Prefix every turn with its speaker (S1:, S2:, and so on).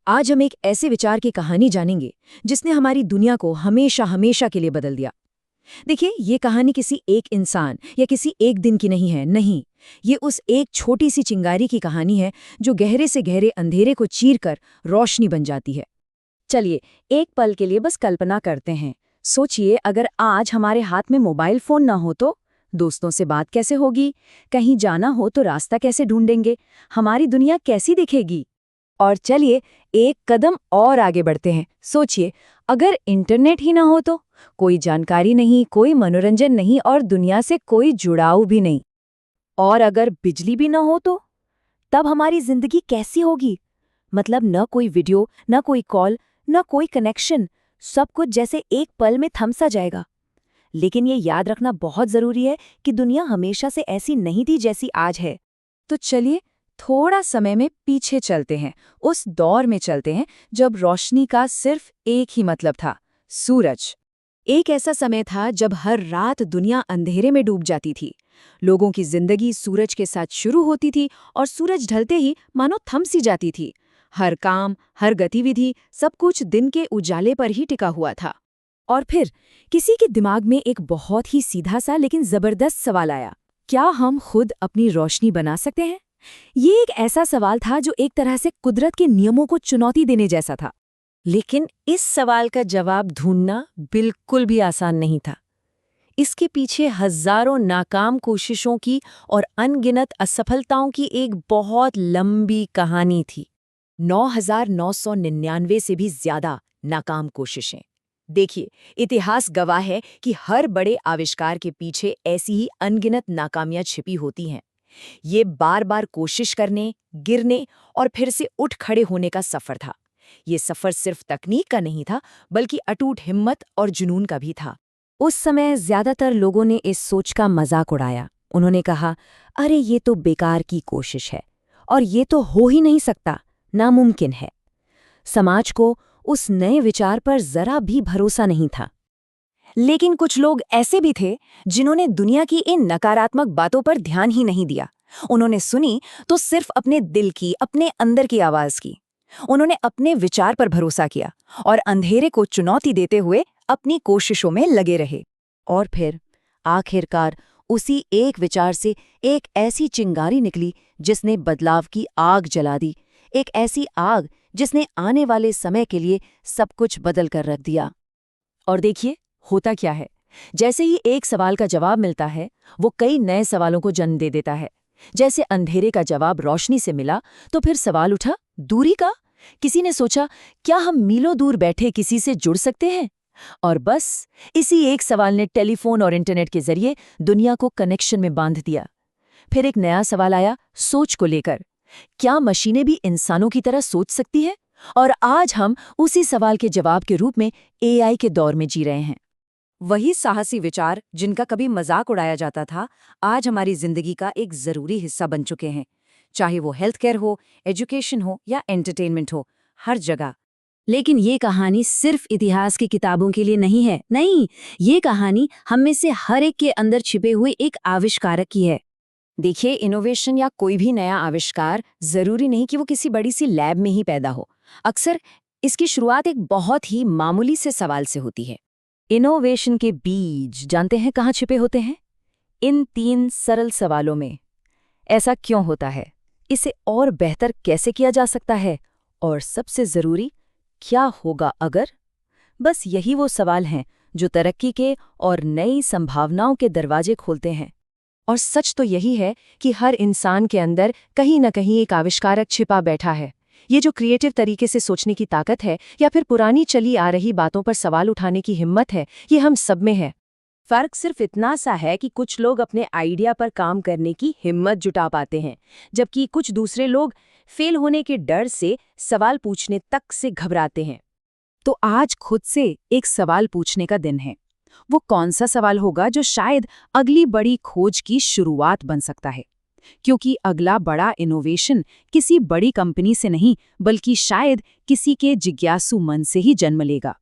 S1: आज हम एक ऐसे विचार की कहानी जानेंगे जिसने हमारी दुनिया को हमेशा हमेशा के लिए बदल दिया। देखिए, ये कहानी किसी एक इंसान या किसी एक दिन की नहीं है, नहीं। ये उस एक छोटी सी चिंगारी की कहानी है जो गहरे से गहरे अंधेरे को चीर कर रोशनी बन जाती है। चलिए, एक पल के लिए बस कल्पना करते हैं। सोचिए, अगर आज हमारे हाथ में मोबाइल फोन ना हो तो दोस्तों से बात कैसे होगी? कहीं जाना हो तो रास्ता कैसे ढूंढेंगे? हमारी दुनिया कैसी दिखेगी? और चलिए, एक कदम और आगे बढ़ते हैं। सोचिए, अगर इंटरनेट ही ना हो तो कोई जानकारी नहीं, कोई मनोरंजन नहीं और दुनिया से कोई जुड़ाव भी नहीं। और अगर बिजली भी ना हो तो तब हमारी जिंदगी कैसी होगी? मतलब न कोई वीडियो, न कोई कॉल, न कोई कनेक्शन, सब कुछ जैसे एक पल में थम सा जाएगा। लेकिन ये याद रखना बहुत जरूरी है कि दुनिया हमेशा से ऐसी नहीं थी जैसी आज है। तो चलिए, थोड़ा समय में पीछे चलते हैं, उस दौर में चलते हैं जब रोशनी का सिर्फ एक ही मतलब था, सूरज। एक ऐसा समय था जब हर रात दुनिया अंधेरे में डूब जाती थी। लोगों की जिंदगी सूरज के साथ शुरू होती थी और सूरज ढलते ही मानो थम सी जाती थी। हर काम, हर गतिविधि, सब कुछ दिन के उजाले पर ही टिका हुआ था। और फिर किसी के दिमाग में एक बहुत ही सीधा सा लेकिन जबरदस्त सवाल आया, क्या हम खुद अपनी रोशनी बना सकते हैं? ये एक ऐसा सवाल था जो एक तरह से कुदरत के नियमों को चुनौती देने जैसा था। लेकिन इस सवाल का जवाब ढूंढना बिल्कुल भी आसान नहीं था। इसके पीछे हजारों नाकाम कोशिशों की और अनगिनत असफलताओं की एक बहुत लंबी कहानी थी। 9,999 से भी ज्यादा नाकाम कोशिशें। देखिए, इतिहास गवाह है कि हर बड़े आविष्कार के पीछे ऐसी ही अनगिनत नाकामियां छिपी होती हैं। ये बार बार कोशिश करने, गिरने और फिर से उठ खड़े होने का सफर था। ये सफर सिर्फ तकनीक का नहीं था, बल्कि अटूट हिम्मत और जुनून का भी था। उस समय ज्यादातर लोगों ने इस सोच का मजाक उड़ाया। उन्होंने कहा, अरे ये तो बेकार की कोशिश है और ये तो हो ही नहीं सकता, नामुमकिन है। समाज को उस नए विचार पर जरा भी भरोसा नहीं था। लेकिन कुछ लोग ऐसे भी थे जिन्होंने दुनिया की इन नकारात्मक बातों पर ध्यान ही नहीं दिया। उन्होंने सुनी तो सिर्फ अपने दिल की, अपने अंदर की आवाज की। उन्होंने अपने विचार पर भरोसा किया और अंधेरे को चुनौती देते हुए अपनी कोशिशों में लगे रहे। और फिर आखिरकार उसी एक विचार से एक ऐसी चिंगारी निकली जिसने बदलाव की आग जला दी। एक ऐसी आग जिसने आने वाले समय के लिए सब कुछ बदल कर रख दिया। और देखिए, होता क्या है, जैसे ही एक सवाल का जवाब मिलता है, वो कई नए सवालों को जन्म दे देता है। जैसे अंधेरे का जवाब रोशनी से मिला, तो फिर सवाल उठा दूरी का। किसी ने सोचा, क्या हम मीलों दूर बैठे किसी से जुड़ सकते हैं? और बस इसी एक सवाल ने टेलीफोन और इंटरनेट के जरिए दुनिया को कनेक्शन में बांध दिया। फिर एक नया सवाल आया सोच को लेकर, क्या मशीनें भी इंसानों की तरह सोच सकती हैं? और आज हम उसी सवाल के जवाब के रूप में एआई के दौर में जी रहे हैं। वही साहसी विचार जिनका कभी मजाक उड़ाया जाता था, आज हमारी जिंदगी का एक जरूरी हिस्सा बन चुके हैं। चाहे वो हेल्थ केयर हो, एजुकेशन हो या एंटरटेनमेंट हो, हर जगह। लेकिन ये कहानी सिर्फ इतिहास की किताबों के लिए नहीं है, नहीं, ये कहानी हम में से हर एक के अंदर छिपे हुए एक आविष्कारक की है। देखिए, इनोवेशन या कोई भी नया आविष्कार जरूरी नहीं कि वो किसी बड़ी सी लैब में ही पैदा हो। अक्सर इसकी शुरुआत एक बहुत ही मामूली से सवाल से होती है। इनोवेशन के बीज जानते हैं कहाँ छिपे होते हैं? इन 3 सरल सवालों में। ऐसा क्यों होता है? इसे और बेहतर कैसे किया जा सकता है? और सबसे जरूरी, क्या होगा अगर? बस यही वो सवाल हैं जो तरक्की के और नई संभावनाओं के दरवाजे खोलते हैं। और सच तो यही है कि हर इंसान के अंदर कहीं न कहीं एक आविष्कारक छिपा बैठा है। ये जो क्रिएटिव तरीके से सोचने की ताकत है या फिर पुरानी चली आ रही बातों पर सवाल उठाने की हिम्मत है, ये हम सब में है। फर्क सिर्फ इतना सा है कि कुछ लोग अपने आइडिया पर काम करने की हिम्मत जुटा पाते हैं, जबकि कुछ दूसरे लोग फेल होने के डर से सवाल पूछने तक से घबराते हैं। तो आज खुद से एक सवाल पूछने का दिन है। वो कौन सा सवाल होगा जो शायद अगली बड़ी खोज की शुरुआत बन सकता है? क्योंकि अगला बड़ा इनोवेशन किसी बड़ी कंपनी से नहीं, बल्कि शायद किसी के जिज्ञासु मन से ही जन्म लेगा।